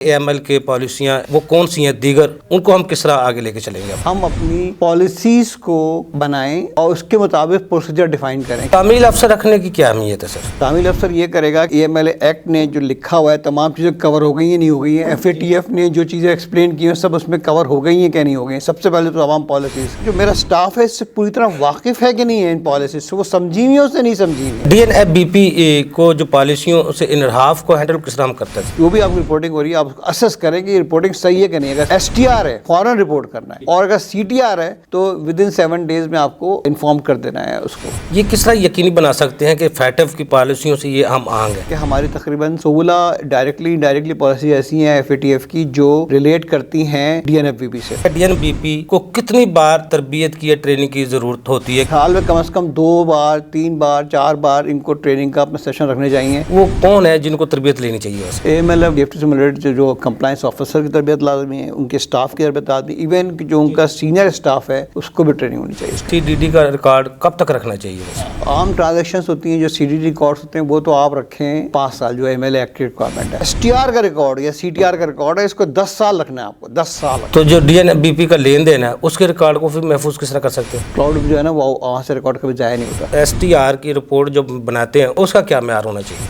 AML के पॉलिसियां वो कौन सी हैं दीगर, उनको हम किस तरह आगे लेके चलेंगे? हम अपनी पॉलिसीज को बनाएं और उसके मुताबिक प्रोसीजर डिफाइन करें। तामील अफसर रखने की क्या अहमियत है सर? तामील अफसर ये करेगा कि AML एक्ट ने जो लिखा हुआ है तमाम चीज़ें कवर हो गई हैं नहीं हो गई हैं, FATF ने जो चीज़ें एक्सप्लेन की हैं सब उसमें कवर हो गई हैं क्या नहीं हो गई हैं। सबसे पहले तो आवाम पॉलिसीज, जो मेरा स्टाफ है इससे पूरी तरह वाकिफ़ है कि नहीं है इन पॉलिसीज से, वो समझी हुई है उससे नहीं समझी हुई। DNFBP को जो पॉलिसियों से इनहाफ को हैंडल किस तरह हम करते हैं? जो भी आपकी रिपोर्टिंग हो रही है आप असेस करें कि रिपोर्टिंग सही है कि नहीं। अगर STR है फौरन रिपोर्ट करना है, और अगर CTR है तो विद इन 7 डेज में आपको इन्फॉर्म कर देना है उसको। ये किस तरह यकीनी बना सकते हैं कि FATF की पॉलिसियों से ये हम आंग हैं? कि हमारी तकरीबन 16 डायरेक्टली पॉलिसी ऐसी हैं FATF की जो रिलेट करती हैं DNFBP से। DNFBP को कितनी बार तरबियत की ट्रेनिंग की जरूरत होती है? साल में कम से कम 2 बार 3 बार 4 बार इनको ट्रेनिंग का अपना सेशन रखने चाहिए। वो कौन है जिनको तरबियत लेनी चाहिए वैसे? AML DFT से रिलेटेड जो कंप्लायंस ऑफिसर की तरबियत लाजमी है, उनके स्टाफ की तरबियत लाजमी, इवन जो उनका सीनियर स्टाफ है उसको भी ट्रेनिंग होनी चाहिए। CDD का रिकॉर्ड कब तक रखना चाहिए वैसे? आम ट्रांजैक्शंस होती हैं जो CDD रिकॉर्ड्स होते हैं वो तो आप रखें 5 साल, जो AML एक्ट की रिक्वायरमेंट है। STR का रिकॉर्ड या CTR का रिकॉर्ड है, इसको 10 साल रखना है आपको, 10 साल। तो जो DNFBP का लेन देन है उसके रिकॉर्ड को फिर महफूज किस तरह कर सकते हैं? क्लाउड जो है ना वो वहाँ से रिकॉर्ड कभी जाया नहीं होता। STR की रिपोर्ट जो बनाते हैं उसका क्या मेयार होना चाहिए?